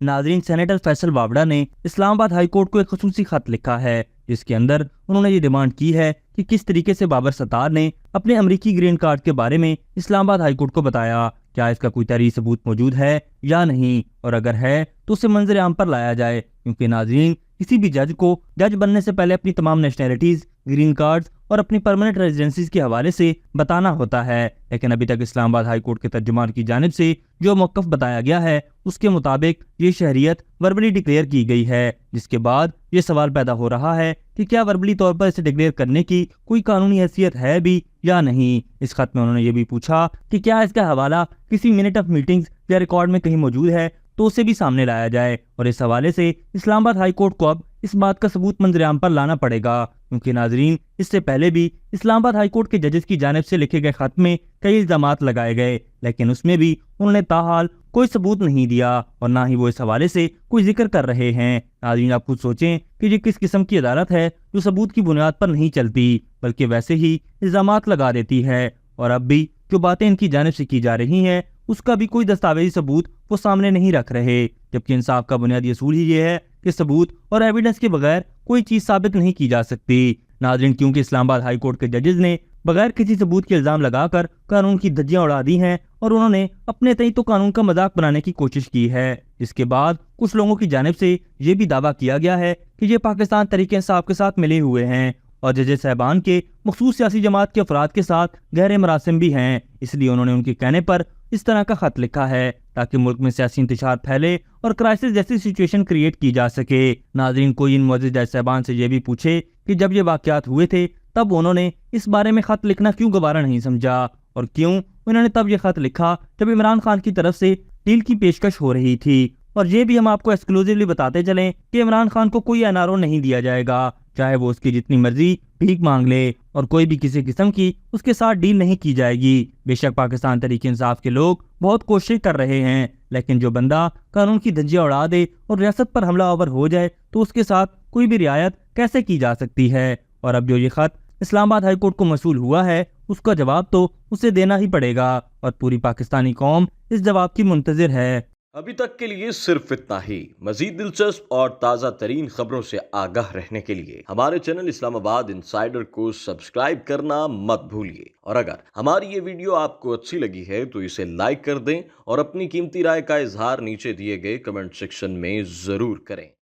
नाजरीन, सेनेटर फैसल बावड़ा ने Islamabad high court को एक खसूसी खत लिखा है, जिसके अंदर उन्होंने ये डिमांड की है कि किस तरीके से बाबर सत्तार ने अपने अमेरिकी ग्रीन कार्ड के बारे में इस्लामाबाद हाई कोर्ट को बताया, क्या इसका कोई तहरीरी सबूत मौजूद है या नहीं, और अगर है तो उसे मंजर आम पर लाया जाए। क्योंकि नाजरीन, किसी भी जज को जज बनने से पहले अपनी तमाम नेशनैलिटीज, ग्रीन कार्ड्स और अपनी परमानेंट रेजिडेंसीज के हवाले से बताना होता है, लेकिन अभी तक इस्लामाबाद हाई कोर्ट के तर्जुमान की जानिब से जो मौक़िफ़ बताया गया है उसके मुताबिक ये शहरियत वर्बली डिक्लेयर की गई है, जिसके बाद ये सवाल पैदा हो रहा है कि क्या वर्बली तौर पर इसे डिक्लेयर करने की कोई कानूनी हैसियत है भी या नहीं। इस खत में उन्होंने ये भी पूछा कि क्या इसका हवाला किसी मिनट ऑफ मीटिंग्स या रिकॉर्ड में कहीं मौजूद है तो उसे भी सामने लाया जाए, और इस हवाले से इस्लामाबाद हाई कोर्ट को अब इस बात का सबूत मंजर-ए-आम पर लाना पड़ेगा। क्योंकि नाजरीन, इससे पहले भी इस्लामाबाद हाई कोर्ट के जजेस की जानिब से लिखे गए खत में कई इल्जामात लगाए गए, लेकिन उसमें भी उन्होंने ताहाल कोई सबूत नहीं दिया और ना ही वो इस हवाले से कोई जिक्र कर रहे हैं। नाजरीन, आप खुद सोचें कि ये किस किस्म की अदालत है जो सबूत की बुनियाद पर नहीं चलती बल्कि वैसे ही इल्जामात लगा देती है, और अब भी जो बातें इनकी जानिब से की जा रही हैं उसका भी कोई दस्तावेजी सबूत वो सामने नहीं रख रहे, जबकि इंसाफ का बुनियादी असूल ही ये है कि सबूत और एविडेंस के बगैर कोई चीज साबित नहीं की जा सकती। नाज़रीन, क्योंकि इस्लामाबाद हाई कोर्ट के जजेस ने बगैर किसी सबूत के इल्जाम लगाकर कानून की धज्जियां उड़ा दी हैं और उन्होंने अपने तई तो कानून का मजाक बनाने की कोशिश की है, जिसके बाद कुछ लोगों की जानिब से ये भी दावा किया गया है कि ये पाकिस्तान तहरीक इंसाफ के साथ मिले हुए हैं और जजेस साहबान के मखसूस सियासी जमात के अफराद के साथ गहरे मरासिम भी हैं। इसलिए उन्होंने उनके कहने पर इस तरह का खत लिखा है ताकि मुल्क में सियासी इंतशार फैले और क्राइसिस जैसी सिचुएशन क्रिएट की जा सके। नाजरीन, कोई इन मुअज़्ज़िज़ जज साहबान से ये भी पूछे कि जब ये वाक़यात हुए थे तब उन्होंने इस बारे में खत लिखना क्यों गवारा नहीं समझा, और क्यों उन्होंने तब ये खत लिखा जब इमरान खान की तरफ से डील की पेशकश हो रही थी। और ये भी हम आपको एक्सक्लूसिवली बताते चलें कि इमरान खान को कोई एनआरओ नहीं दिया जाएगा, चाहे वो उसकी जितनी मर्जी भीख मांग ले, और कोई भी किसी किस्म की उसके साथ डील नहीं की जाएगी। बेशक पाकिस्तान तहरीक इंसाफ के लोग बहुत कोशिश कर रहे हैं, लेकिन जो बंदा कानून की धज्जियां उड़ा दे और रियासत पर हमला आवर हो जाए तो उसके साथ कोई भी रियायत कैसे की जा सकती है। और अब जो ये खत इस्लामाबाद हाई कोर्ट को मसूल हुआ है उसका जवाब तो उसे देना ही पड़ेगा, और पूरी पाकिस्तानी कौम इस जवाब की मुंतजिर है। अभी तक के लिए सिर्फ इतना ही। मजीद दिलचस्प और ताज़ा तरीन खबरों से आगाह रहने के लिए हमारे चैनल इस्लामाबाद इंसाइडर को सब्सक्राइब करना मत भूलिए। और अगर हमारी ये वीडियो आपको अच्छी लगी है तो इसे लाइक कर दें और अपनी कीमती राय का इजहार नीचे दिए गए कमेंट सेक्शन में जरूर करें।